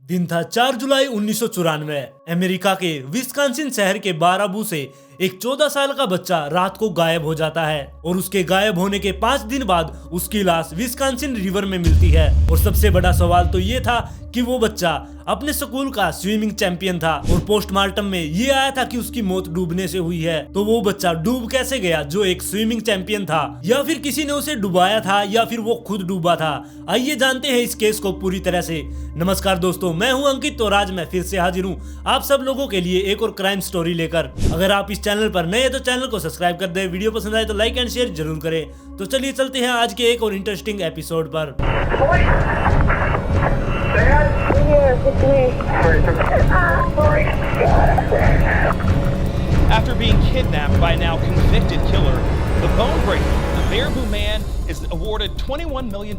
दिन था 4 जुलाई 1994। अमेरिका के विस्कॉन्सिन शहर के बाराबू से एक 14 साल का बच्चा रात को गायब हो जाता है और उसके गायब होने के 5 दिन बाद उसकी लाश विस्कॉन्सिन रिवर में मिलती है। और सबसे बड़ा सवाल तो ये था कि वो बच्चा अपने स्कूल का स्विमिंग चैंपियन था और पोस्टमार्टम में ये आया था कि उसकी मौत डूबने से हुई है। तो वो बच्चा डूब कैसे गया जो एक स्विमिंग चैंपियन था, या फिर किसी ने उसे डुबाया था, या फिर वो खुद डूबा था? आइए जानते हैं इस केस को पूरी तरह से। नमस्कार दोस्तों, मैं हूं अंकित और आज मैं फिर से हाजिर हूं आप सब लोगों के लिए एक और क्राइम स्टोरी लेकर। अगर आप इस चैनल पर नए हैं तो चैनल को सब्सक्राइब कर दे, वीडियो पसंद आए तो लाइक एंड शेयर जरूर करें। तो चलिए चलते हैं आज के एक और इंटरेस्टिंग एपिसोड पर। After being kidnapped by a now convicted killer, the Bone Breaker, the Baraboo Man, is awarded $21 million.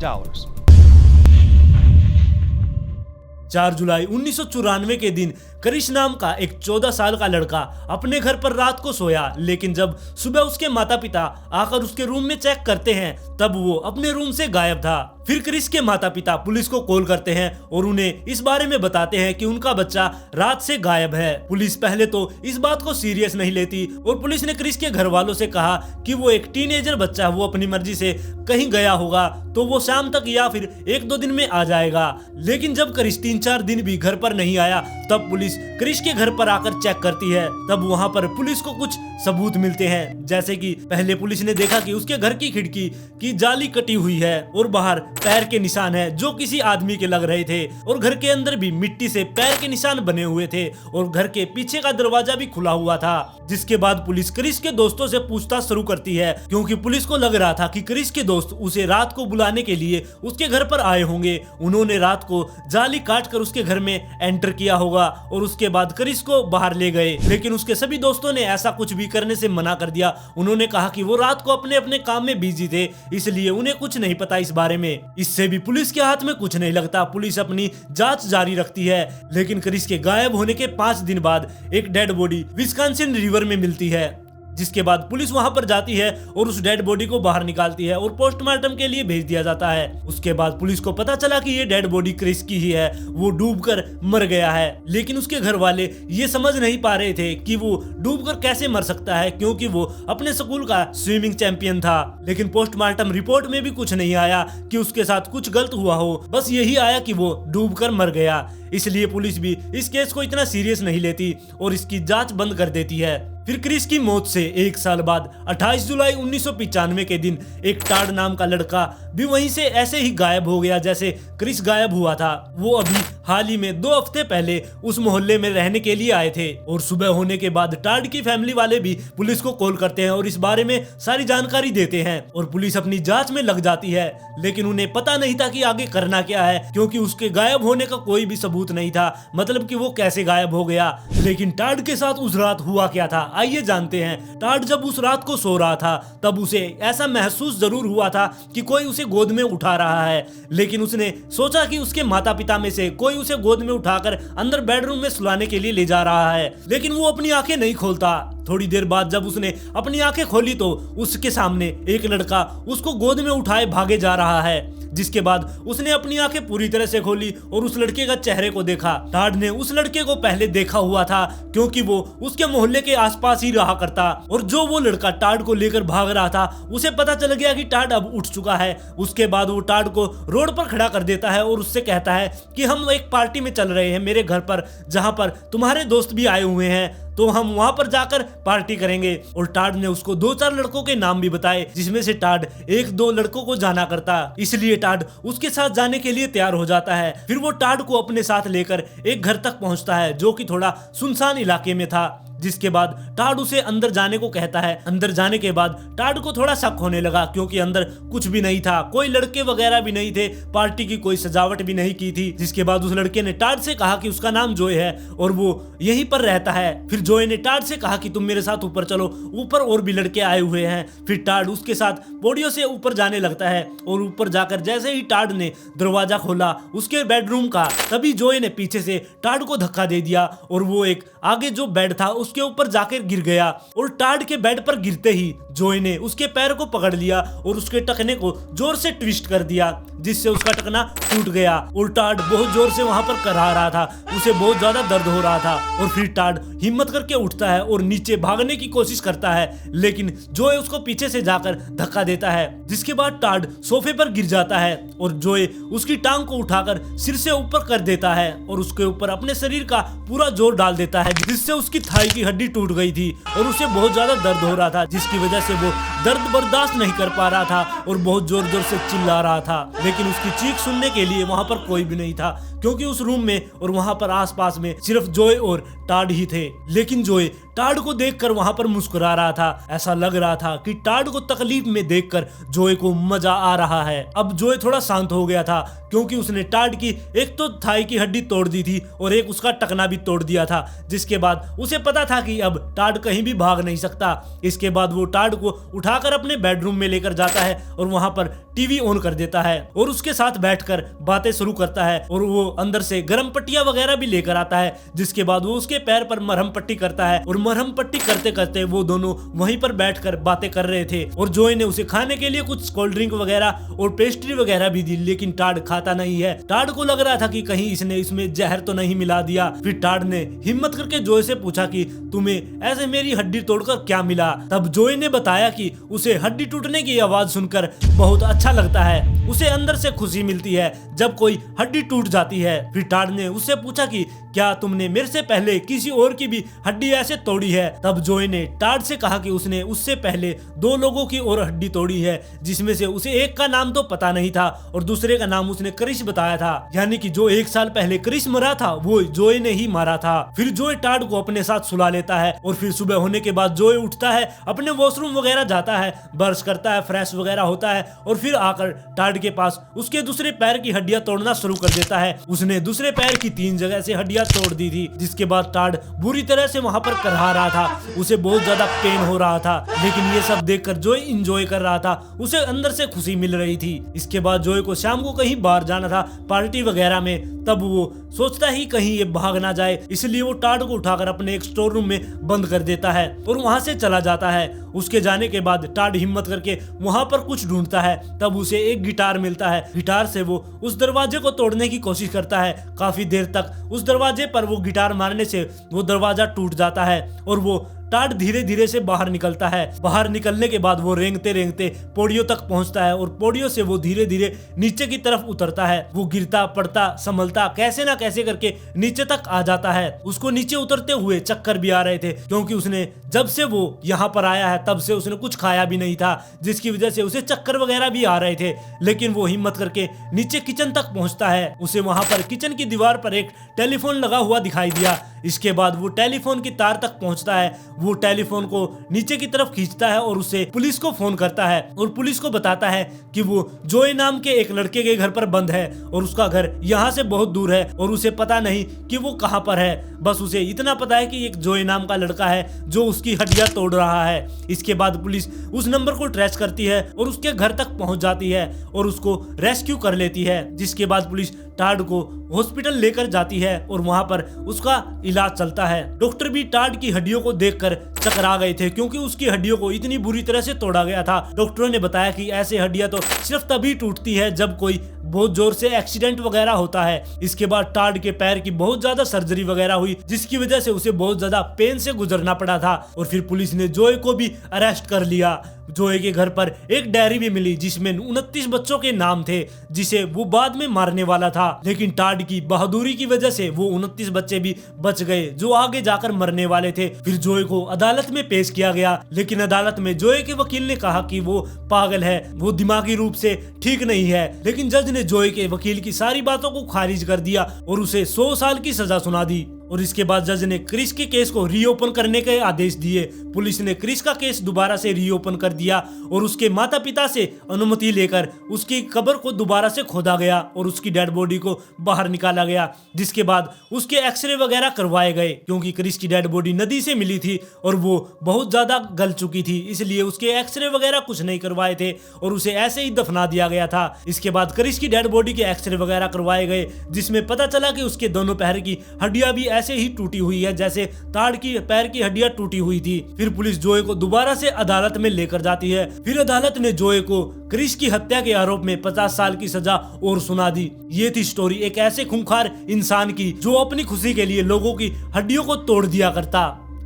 4 जुलाई 1994 के दिन करिश नाम का एक 14 साल का लड़का अपने घर पर रात को सोया, लेकिन जब सुबह उसके माता पिता आकर उसके रूम में चेक करते हैं तब वो अपने रूम से गायब था। फिर क्रिस के माता पिता पुलिस को कॉल करते हैं और उन्हें इस बारे में बताते हैं कि उनका बच्चा रात से गायब है। पुलिस पहले तो इस बात को सीरियस नहीं लेती और पुलिस ने क्रिस के घर वालों से कहा कि वो एक टीनेजर बच्चा है, वो अपनी मर्जी से कहीं गया होगा तो वो शाम तक या फिर 1-2 दिन में आ जाएगा। लेकिन जब क्रिस 3-4 दिन भी घर पर नहीं आया तब पुलिस क्रिस के घर पर आकर चेक करती है। तब वहां पर पुलिस को कुछ सबूत मिलते हैं, जैसे कि पहले पुलिस ने देखा कि उसके घर की खिड़की की जाली कटी हुई है और बाहर पैर के निशान है जो किसी आदमी के लग रहे थे, और घर के अंदर भी मिट्टी से पैर के निशान बने हुए थे और घर के पीछे का दरवाजा भी खुला हुआ था। जिसके बाद पुलिस क्रिस के दोस्तों से पूछताछ शुरू करती है, क्योंकि पुलिस को लग रहा था कि क्रिस के दोस्त उसे रात को बुलाने के लिए उसके घर पर आए होंगे। उन्होंने रात को जाली काट कर उसके घर में एंटर किया होगा और उसके बाद क्रिस को बाहर ले गए। लेकिन उसके सभी दोस्तों ने ऐसा कुछ भी करने से मना कर दिया। उन्होंने कहा कि वो रात को अपने अपने काम में बिजी थे, इसलिए उन्हें कुछ नहीं पता इस बारे में। इससे भी पुलिस के हाथ में कुछ नहीं लगता, पुलिस अपनी जांच जारी रखती है। लेकिन क्रिस के गायब होने के 5 दिन बाद एक डेड बॉडी विस्कॉन्सिन रिवर में मिलती है, जिसके बाद पुलिस वहां पर जाती है और उस डेड बॉडी को बाहर निकालती है और पोस्टमार्टम के लिए भेज दिया जाता है। उसके बाद पुलिस को पता चला कि ये डेड बॉडी क्रिस की ही है, वो डूबकर मर गया है। लेकिन उसके घर वाले ये समझ नहीं पा रहे थे कि वो डूबकर कैसे मर सकता है, क्योंकि वो अपने स्कूल का स्विमिंग चैंपियन था। लेकिन पोस्टमार्टम रिपोर्ट में भी कुछ नहीं आया कि उसके साथ कुछ गलत हुआ हो, बस यही आया कि वो डूबकर मर गया। इसलिए पुलिस भी इस केस को इतना सीरियस नहीं लेती और इसकी जांच बंद कर देती है। फिर क्रिस की मौत से 1 साल बाद 28 जुलाई 1995 के दिन एक टाड नाम का लड़का भी वहीं से ऐसे ही गायब हो गया जैसे क्रिस गायब हुआ था। वो अभी हाल ही में 2 हफ्ते पहले उस मोहल्ले में रहने के लिए आए थे और सुबह होने के बाद टाड की फैमिली वाले भी पुलिस को कॉल करते हैं और इस बारे में सारी जानकारी देते हैं और पुलिस अपनी जांच में लग जाती है। लेकिन उन्हें पता नहीं था कि आगे करना क्या है, क्योंकि उसके गायब होने का कोई भी सबूत नहीं था, मतलब कि वो कैसे गायब हो गया। लेकिन टाड के साथ उस रात हुआ क्या था, आइए जानते हैं। टाड जब उस रात को सो रहा था तब उसे ऐसा महसूस जरूर हुआ था कि कोई उसे गोद में उठा रहा है, लेकिन उसने सोचा कि उसके माता पिता में से कोई उसे गोद में उठाकर अंदर बेडरूम में सुलाने के लिए ले जा रहा है। लेकिन वो अपनी आंखें नहीं खोलता। थोड़ी देर बाद जब उसने अपनी आंखें खोली तो उसके सामने एक लड़का उसको गोद में उठाए भागे जा रहा है। जिसके बाद उसने अपनी आंखें पूरी तरह से खोली और उस लड़के का चेहरे को देखा। टाड ने उस लड़के को पहले देखा हुआ था, क्योंकि वो उसके मोहल्ले के आसपास ही रहा करता, और जो वो लड़का टाड को लेकर भाग रहा था उसे पता चल गया कि टाड अब उठ चुका है। उसके बाद वो टाड को रोड पर खड़ा कर देता है और उससे कहता है कि हम एक पार्टी में चल रहे हैं मेरे घर पर, जहां पर तुम्हारे दोस्त भी आए हुए हैं, तो हम वहां पर जाकर पार्टी करेंगे। और टाड ने उसको 2-4 लड़कों के नाम भी बताए, जिसमें से टाड 1-2 लड़कों को जाना करता, इसलिए टाड उसके साथ जाने के लिए तैयार हो जाता है। फिर वो टाड को अपने साथ लेकर एक घर तक पहुंचता है जो कि थोड़ा सुनसान इलाके में था। जिसके बाद टाड उसे अंदर जाने को कहता है। अंदर जाने के बाद टाड को थोड़ा शक होने लगा, क्योंकि अंदर कुछ भी नहीं था, कोई लड़के वगैरह भी नहीं थे, पार्टी की कोई सजावट भी नहीं की थी। जिसके बाद उस लड़के ने टाड से कहा कि उसका नाम जोय है और वो यहीं पर रहता है। फिर जोय ने टाड से कहा कि तुम मेरे साथ ऊपर चलो, ऊपर और भी लड़के आए हुए हैं। फिर टाड उसके साथ पौड़ियों से ऊपर जाने लगता है और ऊपर जाकर जैसे ही टाड ने दरवाजा खोला उसके बेडरूम का, तभी जोय ने पीछे से टाड को धक्का दे दिया और वो एक आगे जो बेड था उस उसके ऊपर जाकर गिर गया और टाड के बेड पर गिरते ही जोए ने उसके पैर को पकड़ लिया और उसके टखने को जोर से ट्विस्ट कर दिया, जिससे उसका टखना टूट गया और टाड बहुत जोर से वहां पर करहा रहा था। उसे बहुत ज्यादा दर्द हो रहा था और फिर टाड हिम्मत करके उठता है और नीचे भागने की कोशिश करता है, लेकिन जोए उसको पीछे से जाकर धक्का देता है, जिसके बाद टाड सोफे पर गिर जाता है और जोए उसकी टांग को उठाकर सिर से ऊपर कर देता है और उसके ऊपर अपने शरीर का पूरा जोर डाल देता है, जिससे उसकी थाई की हड्डी टूट गई थी और उसे बहुत ज्यादा दर्द हो रहा था, जिसकी वजह से वो दर्द बर्दाश्त नहीं कर पा रहा था और बहुत जोर जोर से चिल्ला रहा था। लेकिन उसकी चीख सुनने के लिए वहां पर कोई भी नहीं था, क्योंकि उस रूम में और वहां पर आसपास में सिर्फ जोए और टाड ही थे। लेकिन जोए टाड को देखकर वहां पर मुस्कुरा रहा था। ऐसा लग रहा था कि टाड को तकलीफ में देखकर जोए को मजा आ रहा है। अब जोए थोड़ा शांत हो गया था, क्योंकि उसने टाड की एक तो थाई की हड्डी तोड़ दी थी और एक उसका टकना भी तोड़ दिया था, जिसके बाद उसे पता था कि अब टाड कहीं भी भाग नहीं सकता। इसके बाद वो टाड को उठाकर अपने बेडरूम में लेकर जाता है और वहां पर टीवी ऑन कर देता है और उसके साथ बैठकर बातें शुरू करता है और वो अंदर से गर्म पट्टियां वगैरह भी लेकर आता है, जिसके बाद वो उसके पैर पर मरहम पट्टी करता है और मरहम पट्टी करते करते वो दोनों वहीं पर बैठकर बातें कर रहे थे। और जोए ने उसे खाने के लिए कुछ कोल्ड ड्रिंक वगैरह और पेस्ट्री वगैरह भी दी, लेकिन टाड खाता नहीं है। टाड को लग रहा था कि कहीं इसने इसमें जहर तो नहीं मिला दिया। फिर टाड ने हिम्मत करके जोए से पूछा कि तुम्हें ऐसे मेरी हड्डी तोड़कर क्या मिला। तब जोए ने बताया कि उसे हड्डी टूटने की आवाज सुनकर बहुत अच्छा लगता है, उसे अंदर से खुशी मिलती है जब कोई हड्डी टूट जाती है। फिर टाड ने उससे पूछा कि क्या तुमने मेरे से पहले किसी और की भी हड्डी ऐसे तोड़ी है। तब जोए ने टाड से कहा कि उसने उससे पहले 2 लोगों की और हड्डी तोड़ी है, जिसमें से उसे एक का नाम तो पता नहीं था और दूसरे का नाम उसने क्रिस बताया था, यानी कि जो 1 साल पहले क्रिस मरा था वो जोए ने ही मारा था। फिर जोए टाड को अपने साथ सुला लेता है और फिर सुबह होने के बाद जोए उठता है, अपने वॉशरूम वगैरह जाता है, ब्रश करता है, फ्रेश वगैरह होता है और फिर आकर टाड के पास उसके दूसरे पैर की हड्डियां तोड़ना शुरू कर देता है। उसने दूसरे पैर की 3 जगह से हड्डियां तोड़ दी थी, जिसके बाद टाड बुरी तरह से वहां पर करहा रहा था, उसे बहुत ज्यादा पेन हो रहा था। लेकिन ये सब देखकर जोए इंजॉय कर रहा था, उसे अंदर से खुशी मिल रही थी। इसके बाद जोए को शाम को कहीं बाहर जाना था, पार्टी वगैरह में। तब वो सोचता ही कहीं ये भाग ना जाए, इसलिए वो टाड को उठाकर अपने एक स्टोर रूम में बंद कर देता है और वहां से चला जाता है। उसके जाने के बाद टाड हिम्मत करके वहां पर कुछ ढूंढता है, तब उसे एक गिटार मिलता है। गिटार से वो उस दरवाजे को तोड़ने की कोशिश करता है। काफी देर तक उस दरवाजे पर वो गिटार मारने से वो दरवाजा टूट जाता है और वो टाड धीरे धीरे से बाहर निकलता है। बाहर निकलने के बाद वो रेंगते रेंगते पौड़ियों तक पहुंचता है और पौड़ियों से वो धीरे धीरे नीचे की तरफ उतरता है। वो गिरता पड़ता संभलता कैसे ना कैसे करके नीचे तक आ जाता है। उसको नीचे उतरते हुए चक्कर भी आ रहे थे, क्योंकि उसने जब से वो यहाँ पर आया है तब से उसने कुछ खाया भी नहीं था, जिसकी वजह से उसे चक्कर वगैरह भी आ रहे थे। लेकिन वो हिम्मत करके नीचे किचन तक पहुंचता है। उसे वहां पर किचन की दीवार पर एक टेलीफोन लगा हुआ दिखाई दिया। इसके बाद वो टेलीफोन की तार तक पहुंचता है। वो टेलीफोन को नीचे की तरफ खींचता है और उसे पुलिस को फोन करता है और पुलिस को बताता है कि वो जोए नाम के एक लड़के के घर पर बंद है और उसका घर यहाँ से बहुत दूर है और उसे पता नहीं कि वो कहाँ पर है। बस उसे इतना पता है कि एक जोए नाम का लड़का है जो उसकी हड्डियां तोड़ रहा है। इसके बाद पुलिस उस नंबर को ट्रेस करती है और उसके घर तक पहुंच जाती है और उसको रेस्क्यू कर लेती है। जिसके बाद पुलिस टाड को हॉस्पिटल लेकर जाती है और वहां पर उसका इलाज चलता है। डॉक्टर भी टाड की हड्डियों को देखकर चकरा गए थे, क्योंकि उसकी हड्डियों को इतनी बुरी तरह से तोड़ा गया था। डॉक्टरों ने बताया कि ऐसे हड्डियां तो सिर्फ तभी टूटती है जब कोई बहुत जोर से एक्सीडेंट वगैरह होता है। इसके बाद टाड के पैर की बहुत ज्यादा सर्जरी वगैरह हुई, जिसकी वजह से उसे बहुत ज्यादा पेन से गुजरना पड़ा था। और फिर पुलिस ने जोए को भी अरेस्ट कर लिया। जोए के घर पर एक डायरी भी मिली जिसमें 29 बच्चों के नाम थे, जिसे वो बाद में मारने वाला था। लेकिन टाड की बहादुरी की वजह से वो 29 बच्चे भी बच गए जो आगे जाकर मरने वाले थे। फिर जोए को अदालत में पेश किया गया, लेकिन अदालत में जोए के वकील ने कहा कि वो पागल है, वो दिमागी रूप से ठीक नहीं है। लेकिन जज ने जोए के वकील की सारी बातों को खारिज कर दिया और उसे 100 साल की सजा सुना दी। और इसके बाद जज ने क्रिस के केस को रीओपन करने के आदेश दिए। पुलिस ने क्रिस का केस दोबारा से रीओपन कर दिया और उसके माता पिता से अनुमति लेकर उसकी कब्र को दोबारा से खोदा गया और उसकी डेड बॉडी को बाहर निकाला गया। जिसके बाद उसके एक्सरे वगैरह करवाए गए, क्योंकि क्रिस की डेड बॉडी नदी से मिली थी और वो बहुत ज्यादा गल चुकी थी, इसलिए उसके एक्सरे वगैरह कुछ नहीं करवाए थे और उसे ऐसे ही दफना दिया गया था। इसके बाद क्रिस की डेड बॉडी के एक्सरे वगैरह करवाए गए, जिसमें पता चला कि उसके दोनों पैर की हड्डियां भी ऐसे ही टूटी हुई है जैसे ताड़ की पैर की हड्डियां टूटी हुई थी। फिर पुलिस जोए को दोबारा से अदालत में लेकर जाती है। फिर अदालत ने जोए को क्रिस की हत्या के आरोप में 50 साल की सजा और सुना दी। ये थी स्टोरी एक ऐसे खूंखार इंसान की जो अपनी खुशी के लिए लोगों की हड्डियों को तोड़ दिया करता।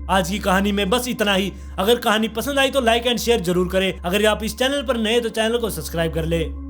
आज की कहानी में बस इतना ही। अगर कहानी पसंद आई तो लाइक एंड शेयर जरूर करें। अगर आप इस चैनल पर नए तो चैनल को सब्सक्राइब कर ले।